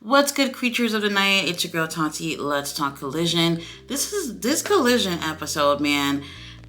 What's good, creatures of the night? It's your girl Tati. Let's talk Collision. This Collision episode, man.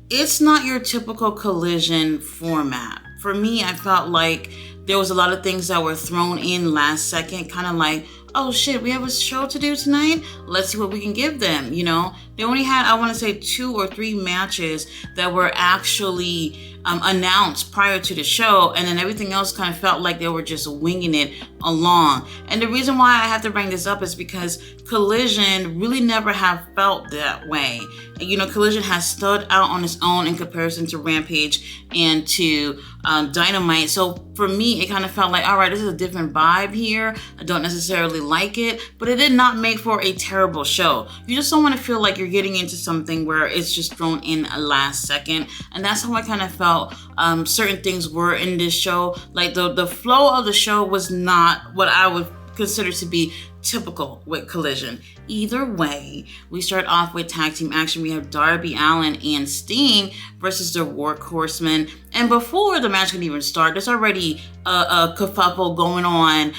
It's not your typical Collision format. For me, I felt like there was a lot of things that were thrown in last second, kind of like, oh shit, we have a show to do tonight. Let's see what we can give them. You know, they only had, I want to say, 2 or 3 matches that were actually announced prior to the show, and then everything else kind of felt like they were just winging it along. And the reason why I have to bring this up is because Collision really never have felt that way. You know, Collision has stood out on its own in comparison to Rampage and to Dynamite. So for me, it kind of felt like, all right, this is a different vibe here. I don't necessarily like it, but it did not make for a terrible show. You just don't want to feel like you're getting into something where it's just thrown in a last second. And that's how I kind of felt certain things were in this show. Like the flow of the show was not what I would consider to be typical with Collision. Either way, we start off with tag team action. We have Darby Allin and Sting versus the Workhorsemen. And before the match can even start, there's already a kerfuffle going on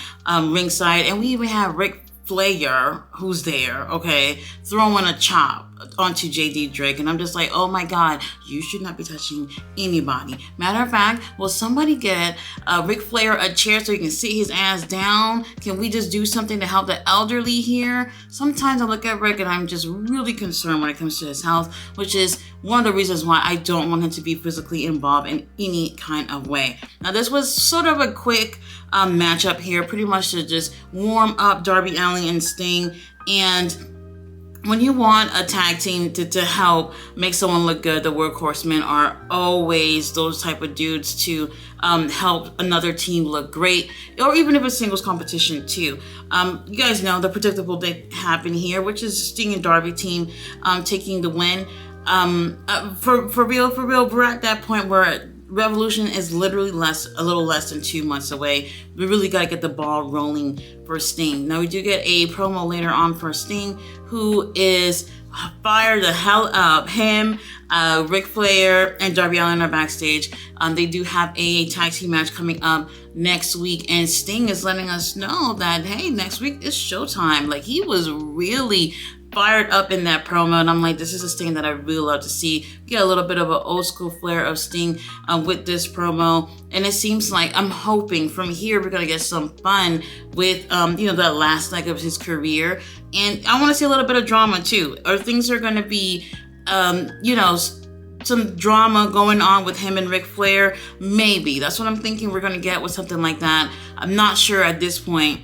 ringside. And we even have Ric Flair, who's there, okay, throwing a chop onto JD Drake. And I'm just like, oh my God, you should not be touching anybody. Matter of fact, will somebody get Ric Flair a chair so he can sit his ass down? Can we just do something to help the elderly here? Sometimes I look at Rick and I'm just really concerned when it comes to his health, which is one of the reasons why I don't want him to be physically involved in any kind of way. Now, this was sort of a quick matchup here, pretty much to just warm up Darby Allin and Sting. And when you want a tag team to help make someone look good, the Workhorsemen are always those type of dudes to help another team look great, or even if it's singles competition too. You guys know the predictable thing happened here, which is Sting and Darby team taking the win. For real, we're at that point where Revolution is literally a little less than 2 months away. We really got to get the ball rolling for Sting. Now, we do get a promo later on for Sting, who is fired the hell up. Him, Ric Flair, and Darby Allin are backstage. They do have a tag team match coming up next week, and Sting is letting us know that, hey, next week is showtime. Like, he was really fired up in that promo, and I'm like, this is a Sting that I really love to see. Get a little bit of an old school flair of Sting with this promo, and it seems like, I'm hoping from here we're gonna get some fun with that last leg of his career. And I want to see a little bit of drama too, or things are gonna be some drama going on with him and Ric Flair. Maybe that's what I'm thinking we're gonna get with something like that. I'm not sure at this point.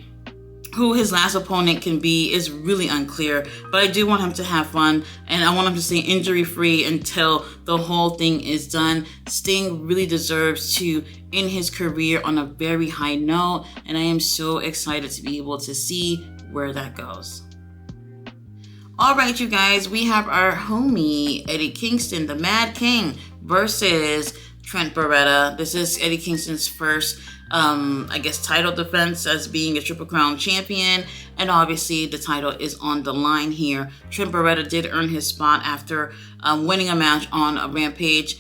Who his last opponent can be is really unclear, but I do want him to have fun, and I want him to stay injury-free until the whole thing is done. Sting really deserves to end his career on a very high note, and I am so excited to be able to see where that goes. All right, you guys, we have our homie Eddie Kingston, the Mad King, versus Trent Beretta. This is Eddie Kingston's first title defense as being a Triple Crown champion, and obviously the title is on the line here. Trent Beretta did earn his spot after winning a match on a Rampage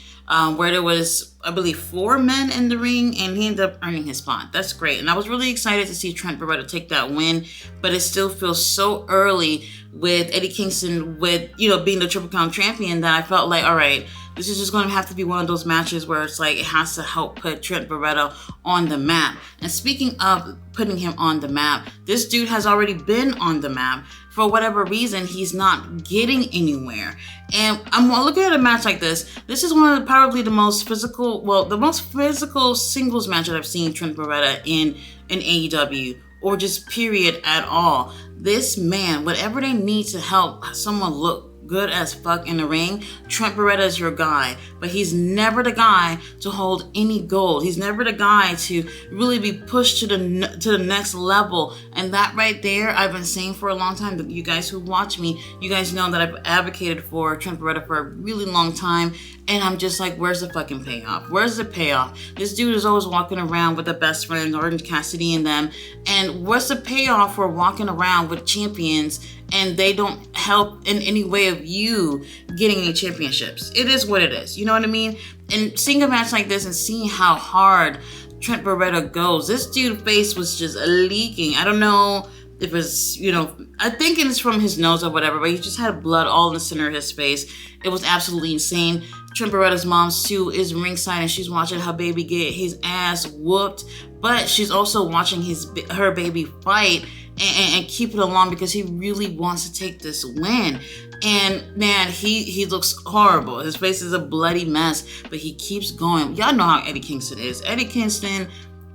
where there was, I believe, 4 men in the ring, and he ended up earning his spot. That's great, and I was really excited to see Trent Beretta take that win, but it still feels so early with Eddie Kingston being the Triple Crown champion that I felt like, all right, this is just going to have to be one of those matches where it's like it has to help put Trent Beretta on the map. And speaking of putting him on the map, this dude has already been on the map. For whatever reason, he's not getting anywhere. And I'm looking at a match like this. This is one of probably the most physical singles match that I've seen Trent Beretta in AEW, or just period at all. This man, whatever they need to help someone look good as fuck in the ring, Trent Beretta is your guy, but he's never the guy to hold any gold. He's never the guy to really be pushed to the next level. And that right there, I've been saying for a long time. You guys who watch me, you guys know that I've advocated for Trent Beretta for a really long time. And I'm just like, where's the fucking payoff? Where's the payoff? This dude is always walking around with the best friends, Orange Cassidy and them. And what's the payoff for walking around with champions and they don't help in any way of you getting any championships? It is what it is. You know what I mean? And seeing a match like this and seeing how hard Trent Beretta goes, this dude's face was just leaking. I don't know if it's, I think it's from his nose or whatever, but he just had blood all in the center of his face. It was absolutely insane. Trent Beretta's mom, Sue, is ringside and she's watching her baby get his ass whooped, but she's also watching her baby fight and keep it along because he really wants to take this win. And man, he looks horrible. His face is a bloody mess, but he keeps going. Y'all know how Eddie Kingston is. Eddie Kingston,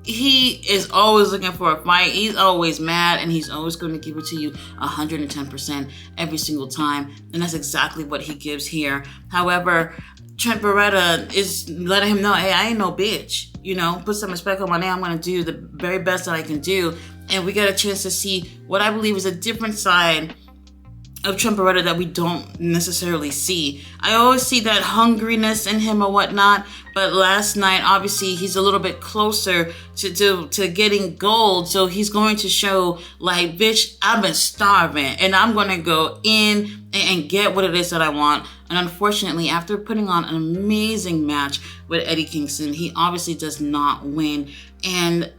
he is always looking for a fight. He's always mad, and he's always going to give it to you 110% every single time. And that's exactly what he gives here. However, Trent Beretta is letting him know, hey, I ain't no bitch. Put some respect on my name. I'm going to do the very best that I can do. And we get a chance to see what I believe is a different side of Trent Beretta that we don't necessarily see. I always see that hungriness in him or whatnot, but last night, obviously, he's a little bit closer to getting gold, so he's going to show, like, bitch, I've been starving, and I'm going to go in and get what it is that I want. And unfortunately, after putting on an amazing match with Eddie Kingston, he obviously does not win. And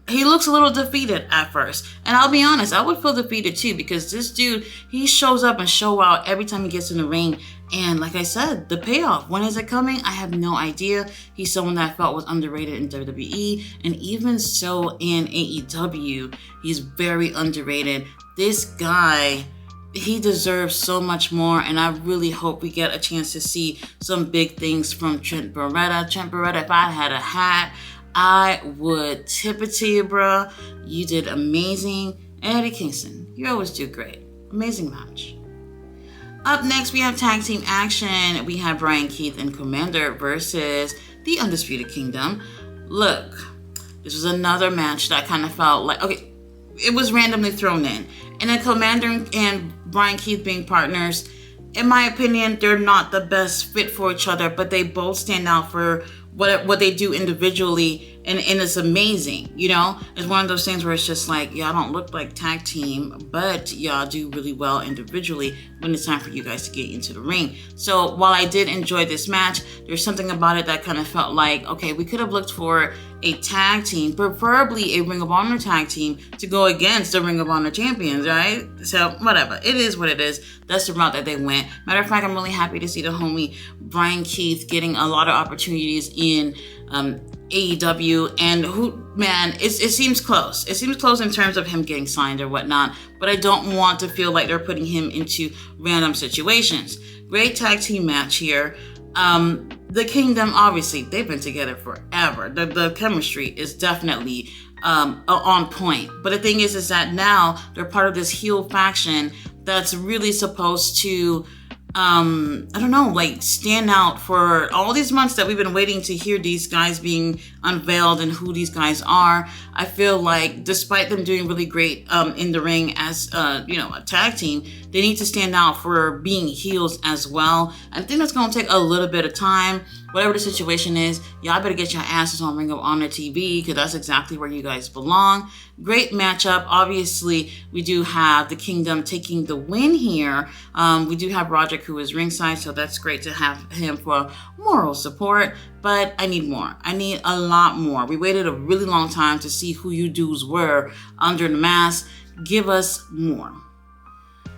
he looks a little defeated at first. And I'll be honest, I would feel defeated too, because this dude, he shows up and show out every time he gets in the ring. And like I said, the payoff, when is it coming? I have no idea. He's someone that I felt was underrated in WWE, and even so in AEW, he's very underrated. This guy, he deserves so much more, and I really hope we get a chance to see some big things from Trent Beretta. Trent Beretta, if I had a hat, I would tip it to you, bro. You did amazing. And Eddie Kingston, you always do great. Amazing match. Up next, we have tag team action. We have Brian Keith and Commander versus the Undisputed Kingdom. Look, this was another match that kind of felt like, okay, it was randomly thrown in. And then Commander and Brian Keith being partners, in my opinion, they're not the best fit for each other, but they both stand out for what they do individually, and it's amazing. It's one of those things where it's just like, y'all don't look like tag team, but y'all do really well individually when it's time for you guys to get into the ring. So while I did enjoy this match, there's something about it that kind of felt like, okay, we could have looked for a tag team, preferably a Ring of Honor tag team, to go against the Ring of Honor champions, right? So whatever, it is what it is. That's the route that they went. Matter of fact, I'm really happy to see the homie Brian Keith getting a lot of opportunities in AEW, and it seems close. It seems close in terms of him getting signed or whatnot, but I don't want to feel like they're putting him into random situations. Great tag team match here. The Kingdom, obviously, they've been together forever. The chemistry is definitely on point. But the thing is that now they're part of this heel faction that's really supposed to stand out for all these months that we've been waiting to hear these guys being unveiled and who these guys are. I feel like despite them doing really great in the ring as a tag team, they need to stand out for being heels as well. I think that's going to take a little bit of time. Whatever the situation is, y'all better get your asses on Ring of Honor TV, because that's exactly where you guys belong. Great matchup. Obviously, we do have the Kingdom taking the win here. We do have Roderick, who is ringside, so that's great to have him for moral support. But I need more. I need a lot more. We waited a really long time to see who you dudes were under the mask. Give us more.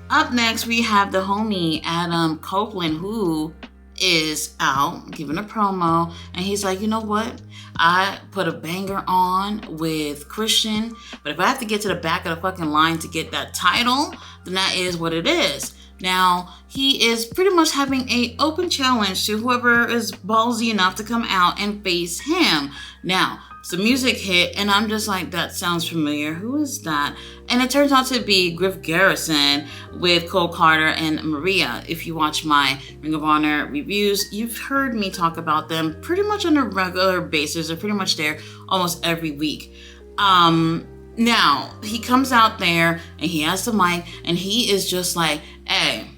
Up next, we have the homie Adam Copeland, who is out giving a promo, and he's like, you know what? I put a banger on with Christian, but if I have to get to the back of the fucking line to get that title, then that is what it is. Now, he is pretty much having an open challenge to whoever is ballsy enough to come out and face him. Now, the music hit, and I'm just like, that sounds familiar. Who is that? And it turns out to be Griff Garrison with Cole Carter and Maria. If you watch my Ring of Honor reviews, you've heard me talk about them pretty much on a regular basis. They're pretty much there almost every week. Now, he comes out there, and he has the mic, and he is just like, hey,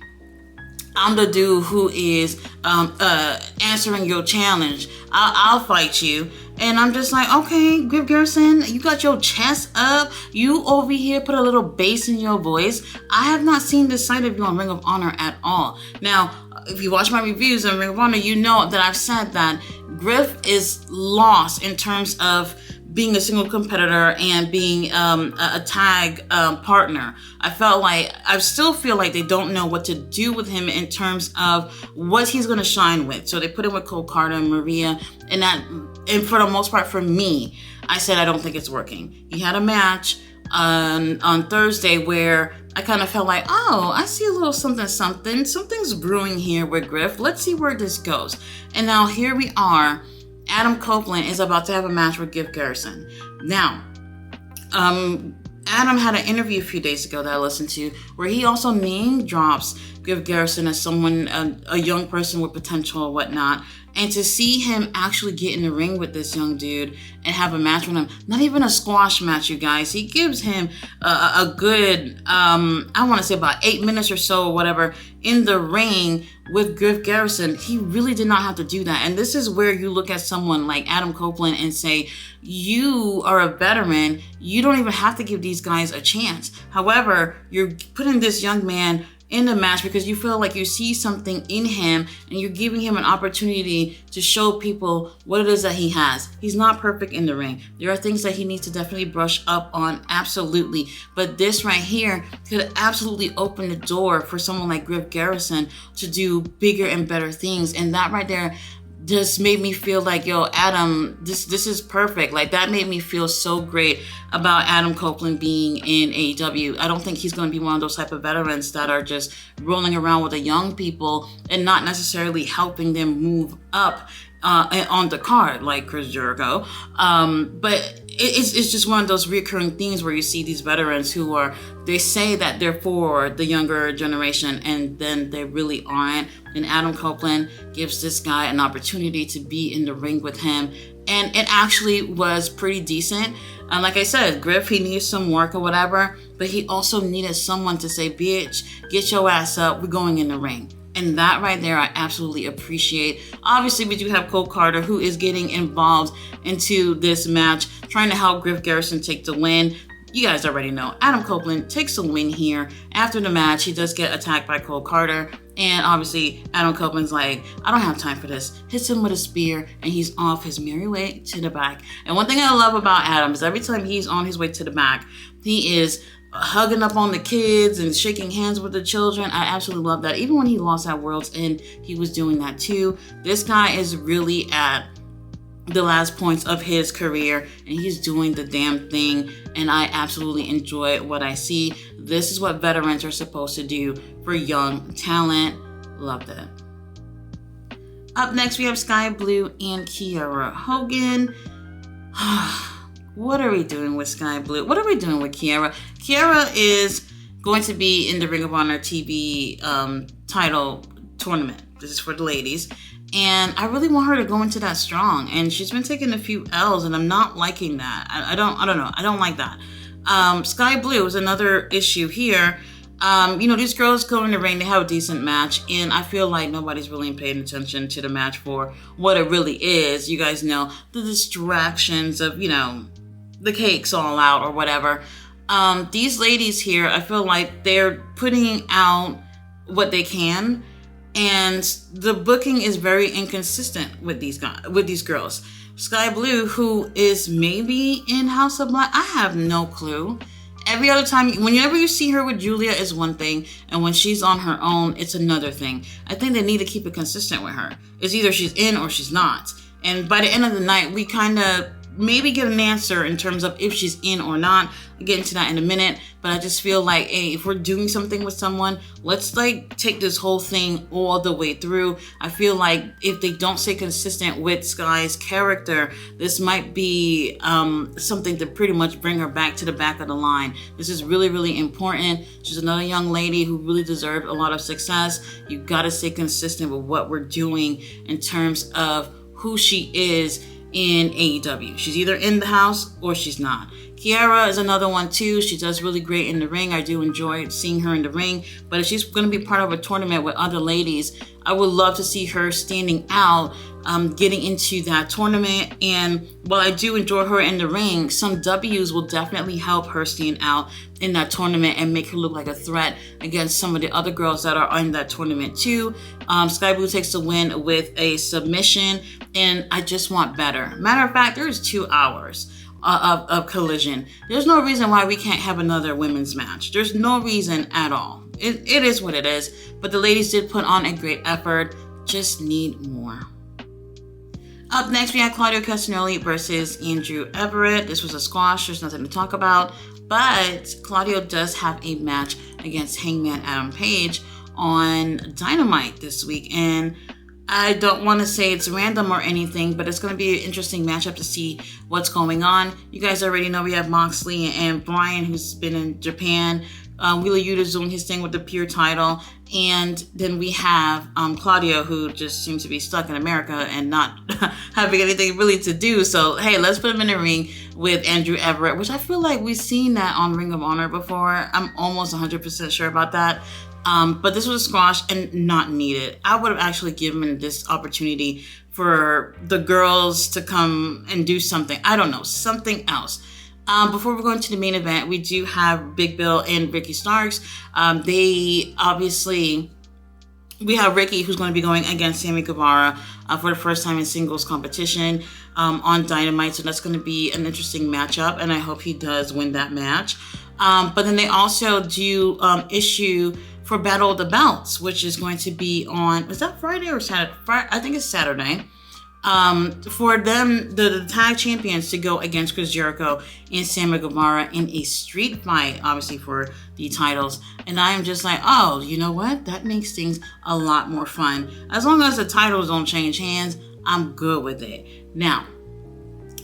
I'm the dude who is answering your challenge. I'll fight you. And I'm just like, okay, Griff Garrison, you got your chest up. You over here put a little bass in your voice. I have not seen this side of you on Ring of Honor at all. Now, if you watch my reviews on Ring of Honor, you know that I've said that Griff is lost in terms of being a single competitor and being a tag partner. I still feel like they don't know what to do with him in terms of what he's going to shine with. So they put him with Cole Carter and Maria, and for the most part, for me, I said I don't think it's working. He had a match on Thursday where I kind of felt like, oh, I see a little something's brewing here with Griff. Let's see where this goes. And now here we are. Adam Copeland is about to have a match with Garrison. Now, Adam had an interview a few days ago that I listened to where he also name drops Garrison as someone, a young person with potential or whatnot. And to see him actually get in the ring with this young dude and have a match with him, not even a squash match, you guys. He gives him a good, I want to say about 8 minutes or so or whatever in the ring with Griff Garrison. He really did not have to do that. And this is where you look at someone like Adam Copeland and say, you are a veteran. You don't even have to give these guys a chance. However, you're putting this young man in the match because you feel like you see something in him and you're giving him an opportunity to show people what it is that he has. He's not perfect in the ring. There are things that he needs to definitely brush up on, absolutely. But this right here could absolutely open the door for someone like Griff Garrison to do bigger and better things. And that right there just made me feel like, yo, Adam, this is perfect. Like, that made me feel so great about Adam Copeland being in AEW. I don't think he's going to be one of those type of veterans that are just rolling around with the young people and not necessarily helping them move up on the card like Chris Jericho. But it's just one of those recurring themes where you see these veterans who they say that they're for the younger generation and then they really aren't. And Adam Copeland gives this guy an opportunity to be in the ring with him. And it actually was pretty decent. And like I said, Griff, he needs some work or whatever, but he also needed someone to say, bitch, get your ass up. We're going in the ring. And that right there, I absolutely appreciate. Obviously, we do have Cole Carter, who is getting involved into this match, trying to help Griff Garrison take the win. You guys already know, Adam Copeland takes a win here. After the match, he does get attacked by Cole Carter. And obviously, Adam Copeland's like, I don't have time for this. Hits him with a spear, and he's off his merry way to the back. And one thing I love about Adam is every time he's on his way to the back, he is hugging up on the kids and shaking hands with the children. I absolutely love that. Even when he lost at World's End, he was doing that too. This guy is really at the last points of his career and he's doing the damn thing, and I absolutely enjoy what I see. This is what veterans are supposed to do for young talent. Loved it. Up next, we have Sky Blue and Kiera Hogan. What are we doing with Sky Blue? What are we doing with Kiera? Kiera is going to be in the Ring of Honor TV title tournament. This is for the ladies. And I really want her to go into that strong. And she's been taking a few L's, and I'm not liking that. I don't know. I don't like that. Sky Blue is another issue here. These girls go in the ring, they have a decent match, and I feel like nobody's really paying attention to the match for what it really is. You guys know the distractions of, the cake's all out or whatever. These ladies here, I feel like they're putting out what they can, and the booking is very inconsistent with these girls. Sky Blue, who is maybe in House of Black, I have no clue. Every other time, whenever you see her with Julia is one thing, and when she's on her own, it's another thing. I think they need to keep it consistent with her. It's either she's in or she's not. And by the end of the night, we kind of maybe get an answer in terms of if she's in or not. I'll get into that in a minute, but I just feel like, hey, if we're doing something with someone, let's take this whole thing all the way through. I feel like if they don't stay consistent with Sky's character, this might be something to pretty much bring her back to the back of the line. This is really, really important. She's another young lady who really deserved a lot of success. You gotta stay consistent with what we're doing in terms of who she is in AEW. She's either in the house or she's not. Kiera is another one too. She does really great in the ring. I do enjoy seeing her in the ring, but if she's going to be part of a tournament with other ladies, I would love to see her standing out, getting into that tournament. And while I do enjoy her in the ring, some W's will definitely help her stand out in that tournament and make her look like a threat against some of the other girls that are in that tournament too. Sky Blue takes the win with a submission, and I just want better. Matter of fact, there's 2 hours of Collision. There's no reason why we can't have another women's match. There's no reason at all. It is what it is. But the ladies did put on a great effort. Just need more. Up next, we had Claudia Castelli versus Andrew Everett. This was a squash. There's nothing to talk about. But Claudio does have a match against Hangman Adam Page on Dynamite this week. And I don't want to say it's random or anything, but it's going to be an interesting matchup to see what's going on. You guys already know we have Moxley and Bryan, who's been in Japan. Wheeler Yuta's doing his thing with the Pure title. And then we have Claudia, who just seems to be stuck in America and not having anything really to do. So, hey, let's put him in the ring with Andrew Everett, which I feel like we've seen that on Ring of Honor before. I'm almost 100% sure about that. But this was a squash and not needed. I would have actually given this opportunity for the girls to come and do something. I don't know, something else. Before we go into the main event, we do have Big Bill and Ricky Starks. We have Ricky, who's going to be going against Sammy Guevara for the first time in singles competition on Dynamite. So that's going to be an interesting matchup, and I hope he does win that match. But then they also do issue for Battle of the Belts, which is going to be on, is that Friday or Saturday? I think it's Saturday. For them, the tag champions, to go against Chris Jericho and Sammy Guevara in a street fight, obviously for the titles. And I am just like, oh, you know what? That makes things a lot more fun. As long as the titles don't change hands, I'm good with it. Now,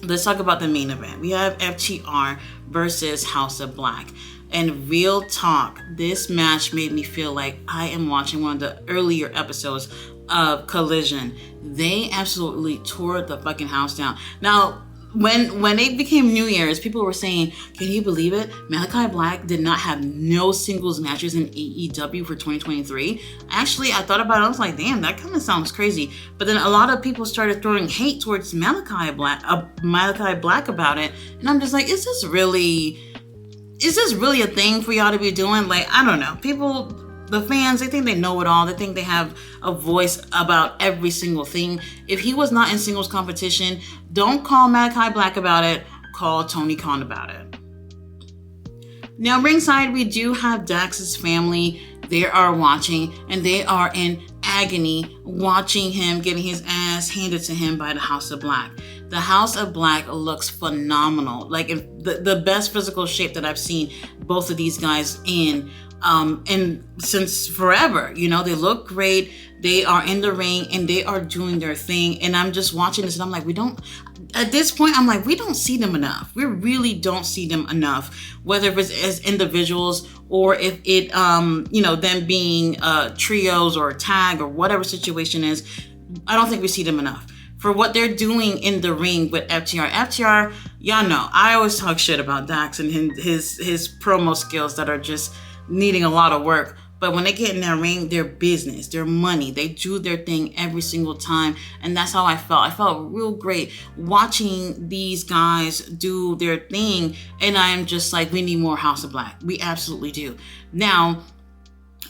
let's talk about the main event. We have FTR versus House of Black. And real talk, this match made me feel like I am watching one of the earlier episodes of Collision. They absolutely tore the fucking house down. Now, when it became New Year's, people were saying, can you believe it? Malachi Black did not have no singles matches in AEW for 2023. Actually, I thought about it. I was like, damn, that kind of sounds crazy. But then a lot of people started throwing hate towards Malachi Black about it. And I'm just like, is this really a thing for y'all to be doing? Like, I don't know. People, the fans, they think they know it all. They think they have a voice about every single thing. If he was not in singles competition, don't call Malachi Black about it. Call Tony Khan about it. Now, ringside, we do have Dax's family. They are watching, and they are in agony watching him getting his ass handed to him by the House of Black. The House of Black looks phenomenal. Like, the best physical shape that I've seen both of these guys in since forever. You know, they look great. They are in the ring and they are doing their thing. And I'm just watching this and I'm like, at this point, I'm like, we don't see them enough. We really don't see them enough, whether it's as individuals or if it, them being trios or a tag or whatever situation is. I don't think we see them enough for what they're doing in the ring with FTR. FTR, y'all know, I always talk shit about Dax and his promo skills that are just needing a lot of work. But when they get in that ring, their business, their money, they do their thing every single time. And that's how I felt. I felt real great watching these guys do their thing. And I am just like, we need more House of Black. We absolutely do. Now,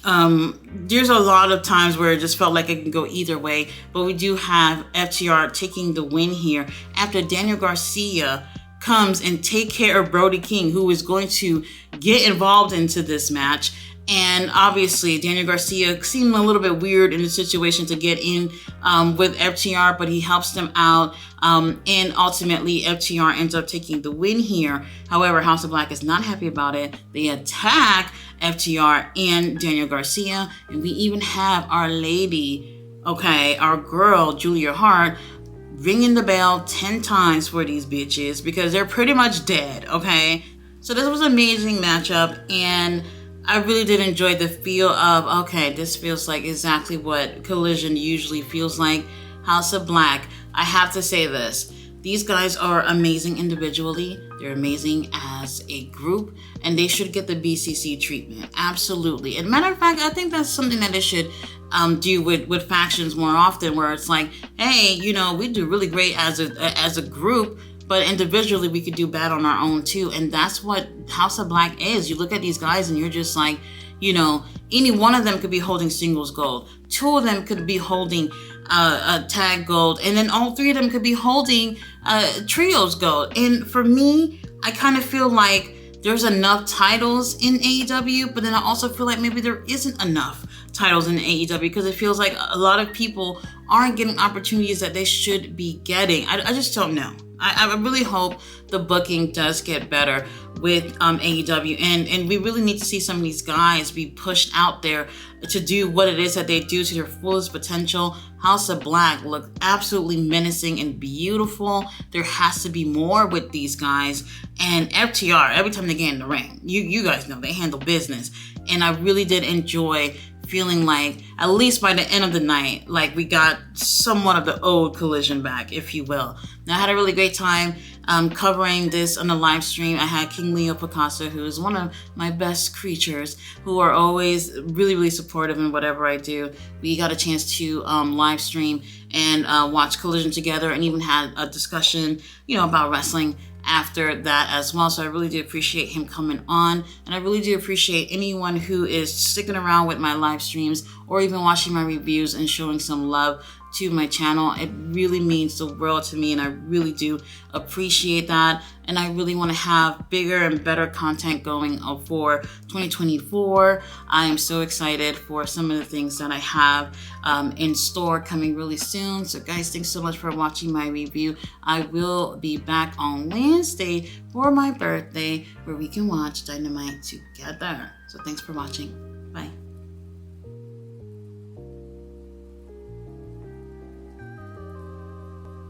there's a lot of times where it just felt like it can go either way. But we do have FTR taking the win here after Daniel Garcia comes and take care of Brody King, who is going to get involved into this match. And obviously, Daniel Garcia seemed a little bit weird in the situation to get in with FTR, but he helps them out. And ultimately, FTR ends up taking the win here. However, House of Black is not happy about it. They attack FTR and Daniel Garcia. And we even have our lady, our girl, Julia Hart, ringing the bell 10 times for these bitches because they're pretty much dead, okay? So this was an amazing matchup, and I really did enjoy the feel of, okay, this feels like exactly what Collision usually feels like. House of Black, I have to say this. These guys are amazing individually. They're amazing as a group, and they should get the BCC treatment. Absolutely. And matter of fact, I think that's something that they should do with factions more often, where it's like, hey, we do really great as a group, but individually we could do bad on our own too. And that's what House of Black is. You look at these guys and you're just like, any one of them could be holding singles gold. Two of them could be holding tag gold, and then all three of them could be holding trios gold. And for me, I kind of feel like there's enough titles in AEW, but then I also feel like maybe there isn't enough titles in AEW, because it feels like a lot of people aren't getting opportunities that they should be getting. I just don't know. I really hope the booking does get better with AEW, and we really need to see some of these guys be pushed out there to do what it is that they do to their fullest potential. House of Black looked absolutely menacing and beautiful. There has to be more with these guys. And FTR, every time they get in the ring, you guys know they handle business. And I really did enjoy feeling like, at least by the end of the night, like we got somewhat of the old Collision back, if you will. Now, I had a really great time covering this on the live stream. I had King Leo Picasso, who is one of my best creatures, who are always really, really supportive in whatever I do. We got a chance to live stream and watch Collision together, and even had a discussion, about wrestling after that as well. So I really do appreciate him coming on, and I really do appreciate anyone who is sticking around with my live streams or even watching my reviews and showing some love to my channel. It really means the world to me, and I really do appreciate that. And I really want to have bigger and better content going for 2024. I am so excited for some of the things that I have in store coming really soon. So guys, thanks so much for watching my review. I will be back on Wednesday for my birthday, where we can watch Dynamite together. So thanks for watching. Bye.